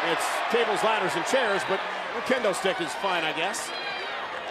It's tables, ladders, and chairs, but a kendo stick is fine, I guess.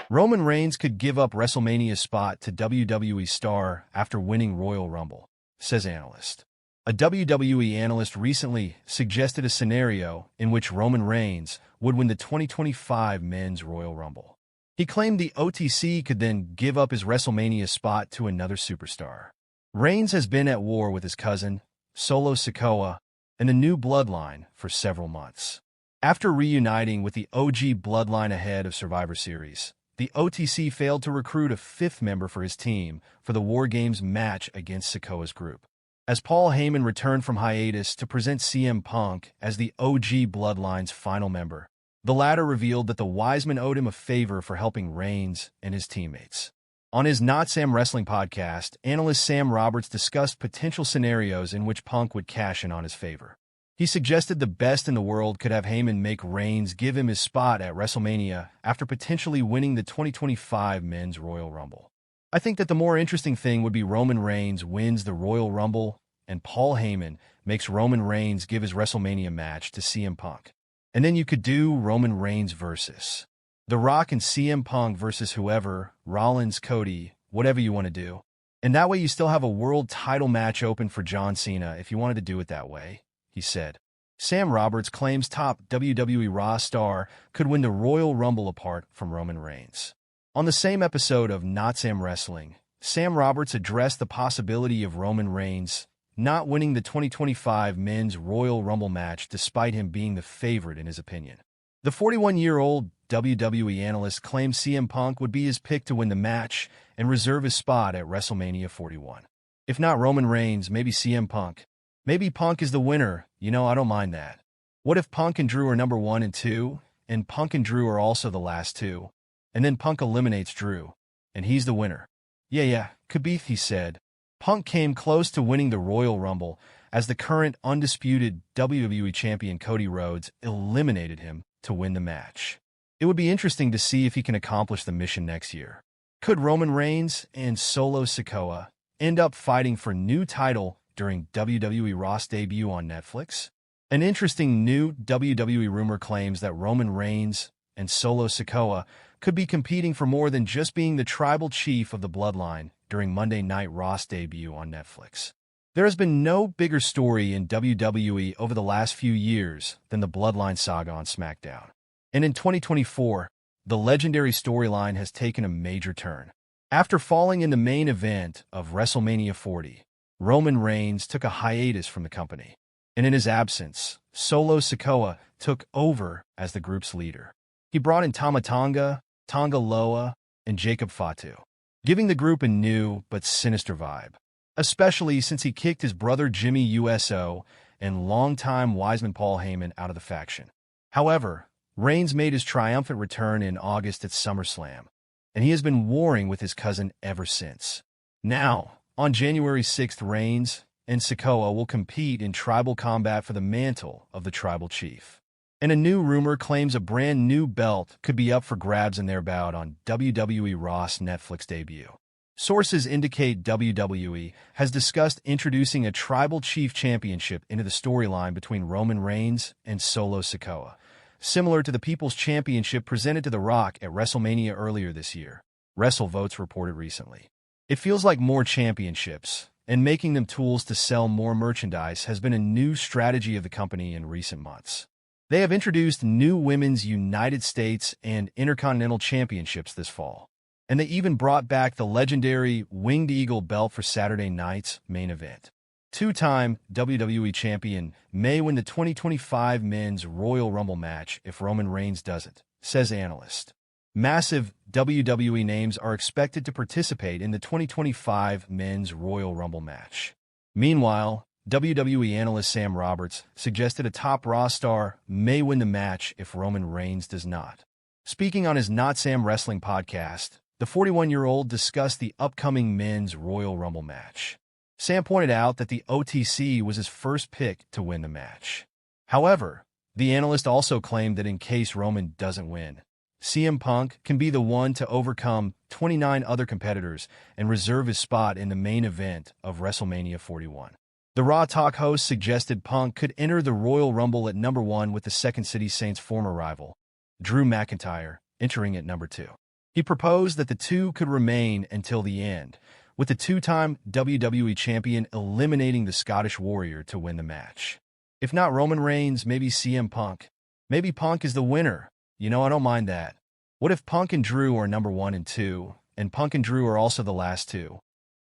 Roman Reigns could give up WrestleMania's spot to WWE star after winning Royal Rumble, says Analyst. A WWE analyst recently suggested a scenario in which Roman Reigns would win the 2025 Men's Royal Rumble. He claimed the OTC could then give up his WrestleMania spot to another superstar. Reigns has been at war with his cousin, Solo Sikoa, and the new Bloodline for several months. After reuniting with the OG Bloodline ahead of Survivor Series, the OTC failed to recruit a fifth member for his team for the WarGames match against Sikoa's group. As Paul Heyman returned from hiatus to present CM Punk as the OG Bloodline's final member, the latter revealed that the Wiseman owed him a favor for helping Reigns and his teammates. On his Notsam Wrestling podcast, analyst Sam Roberts discussed potential scenarios in which Punk would cash in on his favor. He suggested the best in the world could have Heyman make Reigns give him his spot at WrestleMania after potentially winning the 2025 Men's Royal Rumble. I think that the more interesting thing would be Roman Reigns wins the Royal Rumble and Paul Heyman makes Roman Reigns give his WrestleMania match to CM Punk. And then you could do Roman Reigns versus The Rock and CM Punk versus whoever, Rollins, Cody, whatever you want to do. And that way you still have a world title match open for John Cena if you wanted to do it that way, he said. Sam Roberts claims top WWE Raw star could win the Royal Rumble apart from Roman Reigns. On the same episode of Notsam Wrestling, Sam Roberts addressed the possibility of Roman Reigns not winning the 2025 Men's Royal Rumble match despite him being the favorite in his opinion. The 41-year-old WWE analyst claimed CM Punk would be his pick to win the match and reserve his spot at WrestleMania 41. If not Roman Reigns, maybe CM Punk. Maybe Punk is the winner, I don't mind that. What if Punk and Drew are number 1 and 2, and Punk and Drew are also the last two, and then Punk eliminates Drew, and he's the winner? Yeah, could be, he said. Punk came close to winning the Royal Rumble as the current undisputed WWE champion Cody Rhodes eliminated him to win the match. It would be interesting to see if he can accomplish the mission next year. Could Roman Reigns and Solo Sikoa end up fighting for new title during WWE Raw's debut on Netflix? An interesting new WWE rumor claims that Roman Reigns and Solo Sikoa could be competing for more than just being the tribal chief of the Bloodline during Monday Night Raw's debut on Netflix. There has been no bigger story in WWE over the last few years than the Bloodline saga on SmackDown. And in 2024, the legendary storyline has taken a major turn. After falling in the main event of WrestleMania 40, Roman Reigns took a hiatus from the company. And in his absence, Solo Sikoa took over as the group's leader. He brought in Tama Tonga, Tonga Loa, and Jacob Fatu, giving the group a new but sinister vibe, especially since he kicked his brother Jimmy USO and longtime Wiseman Paul Heyman out of the faction. However, Reigns made his triumphant return in August at SummerSlam, and he has been warring with his cousin ever since. Now, on January 6th, Reigns and Sikoa will compete in tribal combat for the mantle of the tribal chief. And a new rumor claims a brand new belt could be up for grabs in their bout on WWE Raw's Netflix debut. Sources indicate WWE has discussed introducing a tribal chief championship into the storyline between Roman Reigns and Solo Sikoa, similar to the People's Championship presented to The Rock at WrestleMania earlier this year, WrestleVotes reported recently. It feels like more championships, and making them tools to sell more merchandise has been a new strategy of the company in recent months. They have introduced new women's United States and Intercontinental Championships this fall, and they even brought back the legendary Winged Eagle belt for Saturday night's main event. Two-time WWE champion may win the 2025 Men's Royal Rumble match if Roman Reigns doesn't, says Analyst. Massive WWE names are expected to participate in the 2025 Men's Royal Rumble match. Meanwhile, WWE analyst Sam Roberts suggested a top Raw star may win the match if Roman Reigns does not. Speaking on his Notsam Wrestling podcast, the 41-year-old discussed the upcoming Men's Royal Rumble match. Sam pointed out that the OTC was his first pick to win the match. However, the analyst also claimed that in case Roman doesn't win, CM Punk can be the one to overcome 29 other competitors and reserve his spot in the main event of WrestleMania 41. The Raw Talk host suggested Punk could enter the Royal Rumble at number 1 with the Second City Saints' former rival, Drew McIntyre, entering at number 2. He proposed that the two could remain until the end, with the two-time WWE Champion eliminating the Scottish Warrior to win the match. If not Roman Reigns, maybe CM Punk. Maybe Punk is the winner. I don't mind that. What if Punk and Drew are number 1 and 2, and Punk and Drew are also the last two?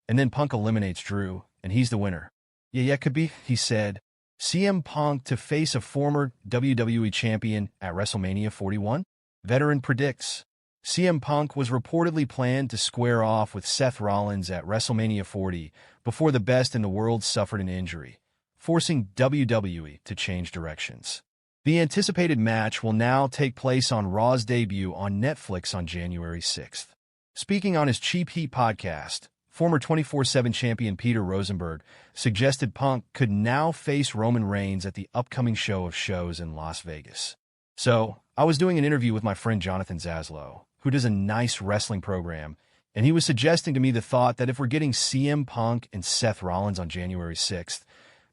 And then Punk eliminates Drew, and he's the winner. Yeah, could be, he said. CM Punk to face a former WWE Champion at WrestleMania 41? Veteran predicts. CM Punk was reportedly planned to square off with Seth Rollins at WrestleMania 40 before the best in the world suffered an injury, forcing WWE to change directions. The anticipated match will now take place on Raw's debut on Netflix on January 6th. Speaking on his Cheap Heat podcast, former 24/7 champion Peter Rosenberg suggested Punk could now face Roman Reigns at the upcoming show of shows in Las Vegas. So, I was doing an interview with my friend Jonathan Zaslow, who does a nice wrestling program, and he was suggesting to me the thought that if we're getting CM Punk and Seth Rollins on January 6th,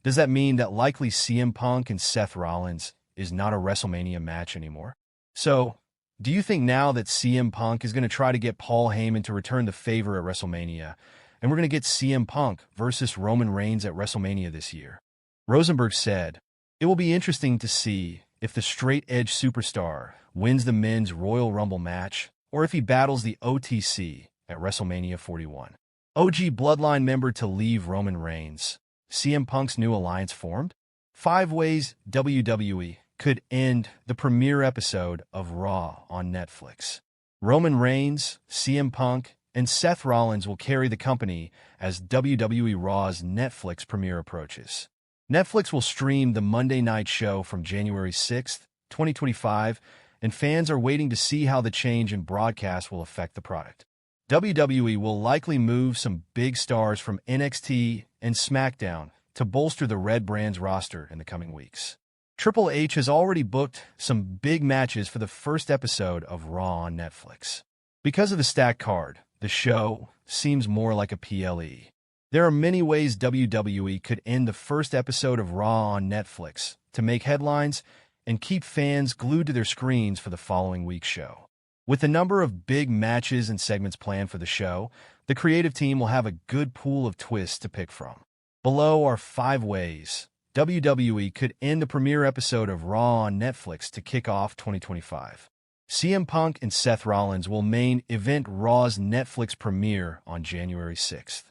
does that mean that likely CM Punk and Seth Rollins is not a WrestleMania match anymore? So, do you think now that CM Punk is going to try to get Paul Heyman to return the favor at WrestleMania, and we're going to get CM Punk versus Roman Reigns at WrestleMania this year? Rosenberg said, "It will be interesting to see if the straight-edge superstar wins the men's Royal Rumble match, or if he battles the OTC at WrestleMania 41. OG Bloodline member to leave Roman Reigns. CM Punk's new alliance formed? 5 ways WWE could end the premiere episode of Raw on Netflix. Roman Reigns, CM Punk, and Seth Rollins will carry the company as WWE Raw's Netflix premiere approaches. Netflix will stream the Monday night show from January 6th, 2025, and fans are waiting to see how the change in broadcast will affect the product. WWE will likely move some big stars from NXT and SmackDown to bolster the Red Brand's roster in the coming weeks. Triple H has already booked some big matches for the first episode of Raw on Netflix. Because of the stacked card, the show seems more like a PLE. There are many ways WWE could end the first episode of Raw on Netflix to make headlines and keep fans glued to their screens for the following week's show. With a number of big matches and segments planned for the show, the creative team will have a good pool of twists to pick from. Below are 5 ways WWE could end the premiere episode of Raw on Netflix to kick off 2025. CM Punk and Seth Rollins will main event Raw's Netflix premiere on January 6th.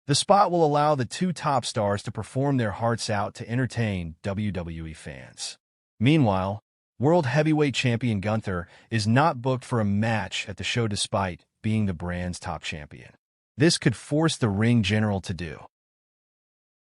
The spot will allow the two top stars to perform their hearts out to entertain WWE fans. Meanwhile, World Heavyweight Champion Gunther is not booked for a match at the show despite being the brand's top champion. This could force the ring general to do